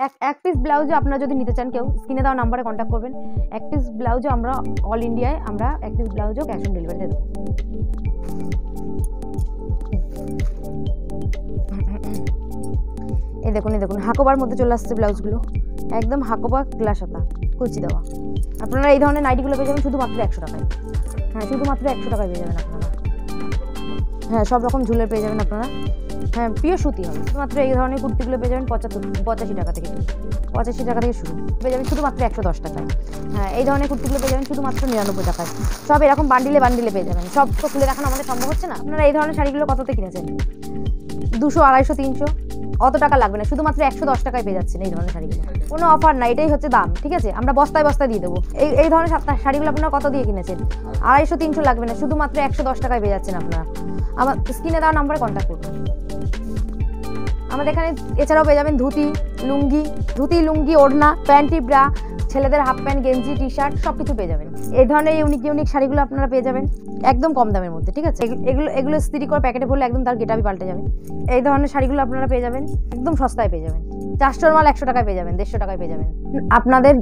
এক পিস ব্লাউজও আপনারা যদি নিতে চান কেউ স্ক্রিনে দেওয়া নাম্বারে কন্ট্যাক্ট করবেন। এক পিস ব্লাউজও আমরা অল ইন্ডিয়ায় আমরা এক পিস ব্লাউজও ক্যাশ অন ডেলিভারিতে দেবো। এই দেখুন হাকোবার মধ্যে চলে আসছে ব্লাউজগুলো, একদম হাকোবা গ্লাস হাতা কুচি দেওয়া। আপনারা এই ধরনের নাইটিগুলো পেয়ে যাবেন শুধুমাত্র 100 টাকায়। হ্যাঁ, শুধুমাত্র 100 টাকায় পেয়ে যাবেন আপনারা। হ্যাঁ, সব রকম ঝুলের পেয়ে যাবেন আপনারা। হ্যাঁ, পিওর সুতি হবে। শুধুমাত্র এই ধরনের কুর্তিগুলো পেয়ে যাবেন 85 টাকা থেকে, 85 টাকা থেকে শুরু পেয়ে যাবেন শুধুমাত্র 110 টাকায়। হ্যাঁ, এই ধরনের কুর্তিগুলো পেয়ে যাবেন শুধুমাত্র 99 টাকায়। সব এরকম বান্ডিলে পেয়ে যাবেন। সব তো খুলে দেখানো আমাদের সম্ভব হচ্ছে না। আপনারা এই ধরনের শাড়িগুলো কততে কিনেছেন? 200, 250, 300, অত টাকা লাগবে না, শুধুমাত্র 110 টাকায় পেয়ে যাচ্ছেন এই ধরনের শাড়িগুলো। কোনো অফার না, এটাই হচ্ছে দাম, ঠিক আছে? আমরা বস্তায় দিয়ে দেবো। এই ধরনের শাড়িগুলো আপনারা কত দিয়ে কিনেছেন? 250, 300 লাগবে না, শুধুমাত্র 110 টাকায় পেয়ে যাচ্ছেন আপনারা। আমার স্ক্রিনে দেওয়া নাম্বারে কন্ট্যাক্ট করবেন। আমাদের এখানে এছাড়াও পেয়ে যাবেন ধুতি, লুঙ্গি, ওড়না, প্যান্টি, ব্রা, ছেলেদের হাফ প্যান্ট, গেঞ্জি, টি শার্ট সব কিছু পেয়ে যাবেন। এই ধরনের ইউনিক শাড়িগুলো আপনারা পেয়ে যাবেন একদম কম দামের মধ্যে, ঠিক আছে? এগুলো ইস্ত্রি করে প্যাকেটে ভরলে একদম তার গেটাবি পাল্টে যাবে। এই ধরনের শাড়িগুলো আপনারা পেয়ে যাবেন একদম সস্তায় পেয়ে যাবেন। 400 মাল 100 টাকায় পেয়ে যাবেন, 150 টাকায় পেয়ে যাবেন। আপনাদের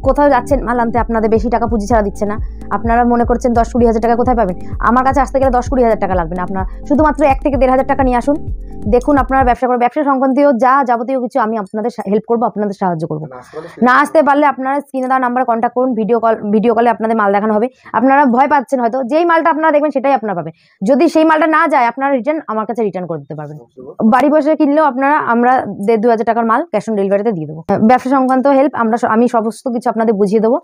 কোথাও যাচ্ছেন মাল আনতে, আপনাদের বেশি টাকা পুঁজি ছাড়া দিচ্ছে না, আপনারা মনে করছেন 10-20 হাজার টাকা কোথায় পাবেন? আমার কাছে আসতে গেলে 10-20 হাজার টাকা লাগবে না। আপনার শুধুমাত্র 1 থেকে 1.5 হাজার টাকা নিয়ে আসুন, দেখুন আপনারা ব্যবসা সংক্রান্তীয় যাবতীয় কিছু আমি আপনাদের হেল্প করবো, আপনাদের সাহায্য করবো। না আসতে পারলে আপনারা স্ক্রিনে দেওয়া নাম্বারে কন্ট্যাক্ট করুন, ভিডিও কলে আপনাদের মাল দেখানো হবে। আপনারা ভয় পাচ্ছেন হয়তো, যেই মালটা আপনারা দেখবেন সেটাই আপনারা পাবেন। যদি সেই মালটা না যায় আপনারা আমার কাছে রিটার্ন করে দিতে পারবেন। বাড়ি বসে কিনলেও আমরা 1.5-2 হাজার টাকার মাল ক্যাশ অন ডেলিভারিতে দিয়ে দেবো। ব্যবসা সংক্রান্ত হেল্প আমি সমস্ত কিছু আপনাদের বুঝিয়ে দেবো।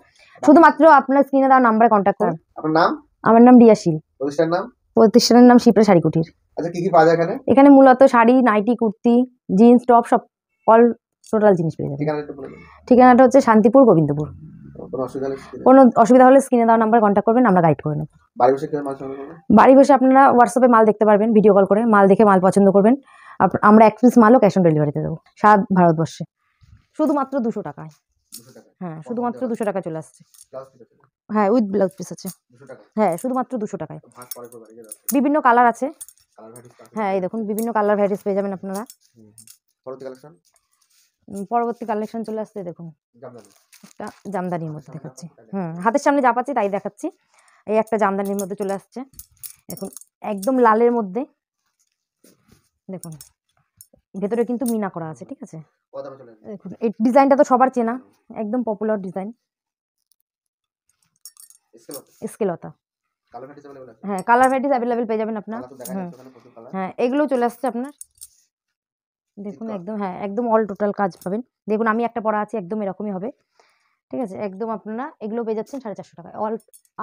শুধুমাত্র আপনার স্ক্রিনে দেওয়া নাম্বারে কন্ট্যাক্ট করুন। আমার নাম রিয়াশীল। প্রতিষ্ঠানের নাম শিপ্রা শাড়ি কুটির। আচ্ছা, কি পাওয়া যায় এখানে? এখানে মূলত sari, nighty, kurti, jeans, top সব অল টোটাল জিনিস পেয়ে যাবেন। ঠিকানাটা হচ্ছে শান্তিপুর, গোবিন্দপুর। কোনো অসুবিধা হলে স্ক্রিনে দেওয়া নাম্বারে কন্ট্যাক্ট করবেন, আমরা গাইড করে নেব। বাড়ি বসে আপনারা হোয়াটসঅ্যাপে মাল দেখতে পারবেন, ভিডিও কল করে মাল দেখে মাল পছন্দ করবেন। আমরা এক পিস মালও ক্যাশ অন ডেলিভারিতে দেবো সারা ভারতবর্ষে, শুধুমাত্র 200 টাকায়। হ্যাঁ, শুধুমাত্র 200 টাকায় চলে আসছে। হ্যাঁ, উইথ ব্লাউজ পিস আছে। হ্যাঁ, শুধুমাত্র 200 টাকায়। বিভিন্ন কালার আছে। হ্যাঁ, এই দেখুন বিভিন্ন কালার ভ্যারাইটিস পেয়ে যাবেন আপনারা। পরবর্তী কালেকশন চলে আসছে, দেখুন একটা জামদানির মধ্যে দেখাচ্ছি। হাতের সামনে যা পাচ্ছি তাই দেখাচ্ছি। এই একটা জামদানির মধ্যে চলে আসছে, দেখুন একদম লালের মধ্যে। দেখুন ভেতরে কিন্তু মিনা করা আছে, ঠিক আছে? দেখুন এই ডিজাইনটা তো সবার চেনা, একদম পপুলার ডিজাইন, স্কেলতা। হ্যাঁ, কালার ভ্যারাইটিস অ্যাভেলেবেল পেয়ে যাবেন আপনার। হ্যাঁ, এগুলো চলে আসছে আপনার, দেখুন একদম। হ্যাঁ, একদম অল টোটাল কাজ পাবেন। দেখুন আমি একটা পরা আছে, একদম এরকমই হবে, ঠিক আছে? একদম আপনারা এগুলো পেয়ে যাচ্ছেন 450 টাকায়।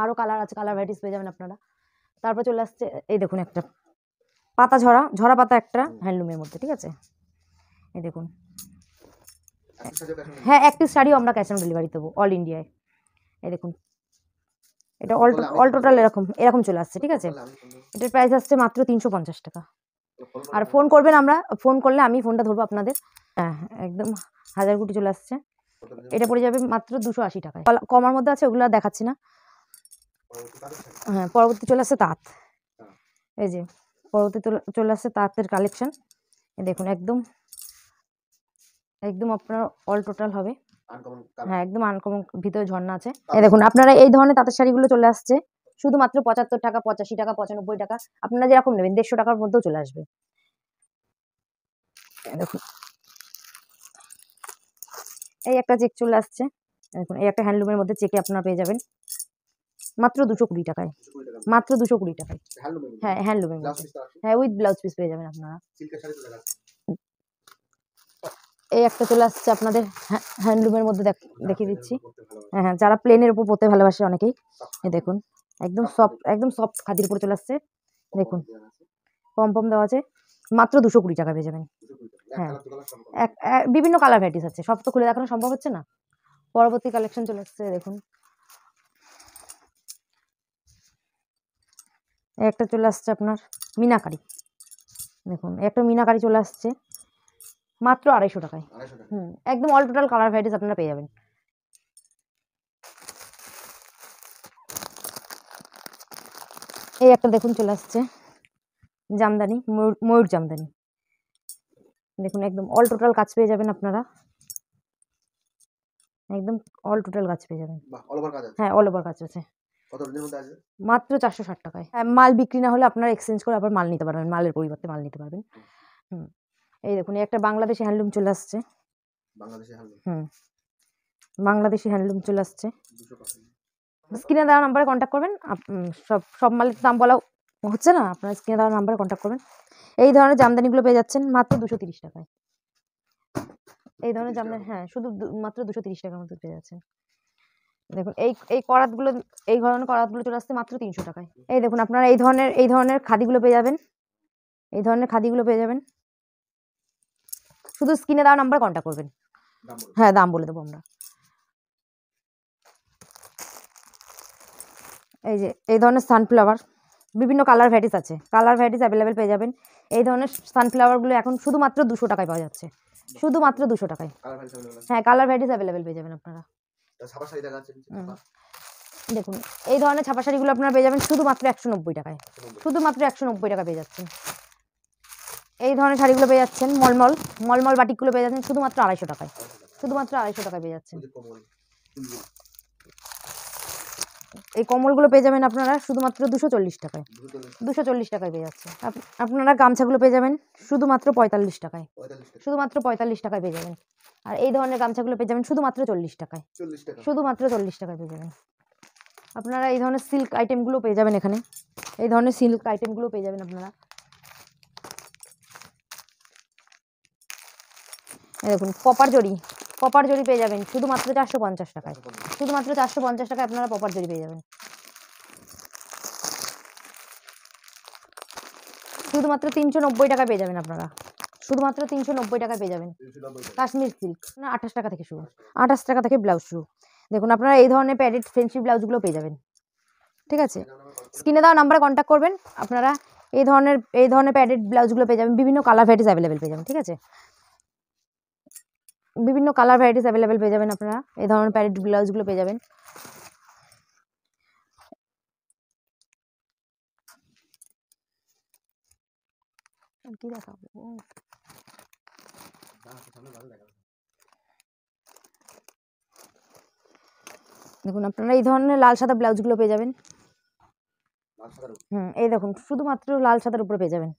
আরও কালার আছে, কালার ভ্যারাইটিস পেয়ে যাবেন আপনারা। তারপর চলে আসছে এই দেখুন একটা পাতা ঝরা পাতা, একটা হ্যান্ডলুমের মধ্যে, ঠিক আছে? এই দেখুন। হ্যাঁ, এক পিস শাড়িও আমরা ক্যাশ অন ডেলিভারি দেবো অল ইন্ডিয়ায়। এই দেখুন এটা অল টোটাল এরকম চলে আসছে, ঠিক আছে? এটার প্রাইস আসছে মাত্র 350 টাকা। আর ফোন করবেন, ফোন করলে আমি ফোনটা ধরবো আপনাদের। হ্যাঁ, একদম হাজার কোটি চলে আসছে। এটা পড়ে যাবে মাত্র 280 টাকায়। কমার মধ্যে আছে, ওগুলো দেখাচ্ছি না। হ্যাঁ, পরবর্তী চলে আসছে তাঁত। এই যে পরবর্তী চলে আসছে তাঁতের কালেকশন। দেখুন একদম আপনার অল টোটাল হবে। হ্যাঁ, একদম আনকমন, ভিতরে ঝর্ণা আছে। এই দেখুন আপনারা এই ধরনের তাঁতের শাড়িগুলো চলে আসছে শুধুমাত্র 75 টাকা, 85 টাকা, 95 টাকা। আপনারা যেরকম নেবেন 150 টাকার মধ্যেও চলে আসবে। দেখুন এই একটা চেক চলে আসছে, দেখুন এই একটা হ্যান্ডলুমের মধ্যে চেকে আপনারা পেয়ে যাবেন মাত্র 220 টাকায়। মাত্র 220 টাকায়। হ্যাঁ, হ্যান্ডলুমের মধ্যে। হ্যাঁ, উইথ ব্লাউজ পিস পেয়ে যাবেন আপনারা। এই একটা চলে আসছে আপনাদের হ্যান্ডলুমের মধ্যে, দেখিয়ে দিচ্ছি। হ্যাঁ, যারা প্লেনের উপর পরতে ভালোবাসে অনেকেই, এই দেখুন একদম সফট খাদির উপর চলে আসছে। দেখুন পম দেওয়া আছে, মাত্র 220 টাকা পেয়ে যাবেন। হ্যাঁ, বিভিন্ন কালার ভ্যারাইটিস আছে, সব তো খুলে দেখানো সম্ভব হচ্ছে না। পরবর্তী কালেকশন চলে আসছে, দেখুন একটা চলে আসছে আপনার মিনাকারি। দেখুন একটা মিনাকারি চলে আসছে মাত্র 250 টাকায়। একদম অল টোটাল কালার ভ্যারাইটিস আপনারা পেয়ে যাবেন। এই একটা দেখুন চলে আসছে জামদানি, ময়ূর জামদানি। দেখুন একদম অল টোটাল কাজ পেয়ে যাবেন আপনারা। একদম অল টোটাল কাজ পেয়ে যাবেন। বাহ, অল ওভার কাজ আছে। হ্যাঁ, অল ওভার কাজ আছে। কত দিনের মধ্যে আসবে? মাত্র 460 টাকায়। হ্যাঁ, মাল বিক্রি না হলে আপনারা এক্সচেঞ্জ করে আবার মাল নিতে পারবেন, মালের পরিবর্তে মাল নিতে পারবেন। হুম, এই দেখুন এই একটা বাংলাদেশি হ্যান্ডলুম চলে আসছে। বাংলাদেশে হ্যান্ডলুম বাংলাদেশি হ্যান্ডলুম চলে আসছে। 200%। স্ক্রিনে দেওয়া নাম্বারে কন্ট্যাক্ট করবেন। সব মালের দাম বলা হচ্ছে না, আপনারা স্ক্রিনে দেওয়া নাম্বারে কন্ট্যাক্ট করবেন। এই ধরনের জামদানিগুলো পেয়ে যাচ্ছেন মাত্র 230 টাকায়। এই ধরনের জামদানি, হ্যাঁ, শুধু মাত্র 230 টাকার মধ্যে পেয়ে যাচ্ছেন। দেখুন এই করাতগুলো, এই ধরনের করাতগুলো চলে আসছে মাত্র 300 টাকায়। এই দেখুন আপনারা এই ধরনের খাদিগুলো পেয়ে যাবেন। এই ধরনের খাদিগুলো পেয়ে যাবেন। শুধু স্ক্রিনে দেওয়া নাম্বার কন্ট্যাক্ট করবেন। হ্যাঁ, দাম বলে দেবো আমরা। এই যে এই ধরনের সানফ্লাওয়ার, বিভিন্ন কালার ভ্যারাইটিস আছে, কালার ভ্যারাইটিস অ্যাভেলেবেল পেয়ে যাবেন। এই ধরনের সানফ্লাওয়ারগুলো এখন শুধুমাত্র 200 টাকায় পাওয়া যাচ্ছে, শুধুমাত্র 200 টাকায়। হ্যাঁ, কালার ভ্যারাইটিস অ্যাভেলেবেল পেয়ে যাবেন আপনারা। দেখুন এই ধরনের ছাপা শাড়িগুলো আপনারা পেয়ে যাবেন শুধুমাত্র 190 টাকায়, শুধুমাত্র 190 টাকা পেয়ে যাচ্ছেন। এই ধরনের শাড়িগুলো পেয়ে যাচ্ছেন মলমল বাটিকগুলো পেয়ে যাচ্ছেন শুধুমাত্র 250 টাকায়, শুধুমাত্র 250 টাকায় পেয়ে যাচ্ছেন। এই কম্বলগুলো পেয়ে যাবেন আপনারা শুধুমাত্র 240 টাকায়, 240 টাকায় পেয়ে যাচ্ছে। আপনারা গামছাগুলো পেয়ে যাবেন শুধুমাত্র 45 টাকায়, শুধুমাত্র 45 টাকায় পেয়ে যাবেন। আর এই ধরনের গামছাগুলো পেয়ে যাবেন শুধুমাত্র 40 টাকায়, শুধুমাত্র 40 টাকায় পেয়ে যাবেন। আপনারা এই ধরনের সিল্ক আইটেমগুলো পেয়ে যাবেন এখানে, এই ধরনের সিল্ক আইটেমগুলো পেয়ে যাবেন আপনারা। এই দেখুন কপার জরি পেয়ে যাবেন শুধুমাত্র 450 টাকায়, শুধুমাত্র 450 টাকায় আপনারা কপার জরি পেয়ে যাবেন। শুধুমাত্র 390 টাকা পেয়ে যাবেন আপনারা, শুধুমাত্র 390 টাকা পেয়ে যাবেন। কাশ্মীর সিল্ক 28 টাকা থেকে শুরু, 28 টাকা থেকে ব্লাউজ শুরু। দেখুন আপনারা এই ধরনের প্যাডেড ফ্রেন্সি ব্লাউজগুলো পেয়ে যাবেন। ঠিক আছে, স্ক্রিনে দেওয়া নাম্বারে কন্ট্যাক্ট করবেন। আপনারা এই ধরনের প্যাডেড ব্লাউজগুলো পেয়ে যাবেন, বিভিন্ন কালার ভ্যারাইটিস অ্যাভেলেবেল পেয়ে যাবেন। ঠিক আছে, বিভিন্ন কালার ভ্যারাইটিস অ্যাভেলেবেল পেয়ে যাবেন আপনারা, এই ধরনের প্যাডেড ব্লাউজগুলো পেয়ে যাবেন। কি দেখাবো, দেখুন আপনারা এই ধরনের লাল সাদা ব্লাউজগুলো পেয়ে যাবেন। এই দেখুন শুধুমাত্র লাল সাদার উপরে পেয়ে যাবেন।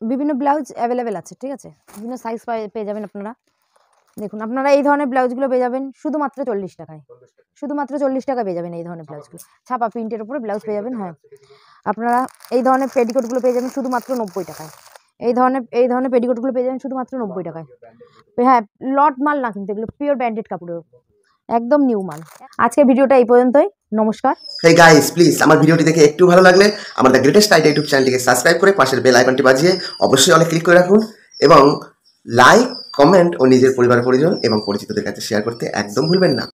বিভিন্ন ব্লাউজ অ্যাভেলেবেল আছে। ঠিক আছে, বিভিন্ন সাইজ পেয়ে যাবেন আপনারা। দেখুন আপনারা এই ধরনের ব্লাউজগুলো পেয়ে যাবেন শুধুমাত্র 40 টাকায়, শুধুমাত্র 40 টাকা পেয়ে যাবেন। এই ধরনের ব্লাউজগুলো ছাপা প্রিন্টের উপরে ব্লাউজ পেয়ে যাবেন। হ্যাঁ, আপনারা এই ধরনের পেটিকোটগুলো পেয়ে যাবেন শুধুমাত্র 90 টাকায়। এই ধরনের পেটিকোটগুলো পেয়ে যাবেন শুধুমাত্র 90 টাকায়। হ্যাঁ, লট মাল না, কিন্তু এগুলো পিওর ব্র্যান্ডেড কাপড়ের, একদম নিউ মাল। আজকের ভিডিওটা এই পর্যন্তই, নমস্কার। হেই গাইস, প্লিজ আমার ভিডিওটি দেখে একটু ভালো লাগলে আমার দ্য গ্রেটেস্ট আইডিয়া ইউটিউব চ্যানেলটিকে সাবস্ক্রাইব করে পাশের বেল আইকনটি বাজিয়ে অবশ্যই অনেক ক্লিক করে রাখুন এবং লাইক, কমেন্ট ও নিজের পরিবার পরিজন এবং পরিচিতদের কাছে শেয়ার করতে একদম ভুলবেন না।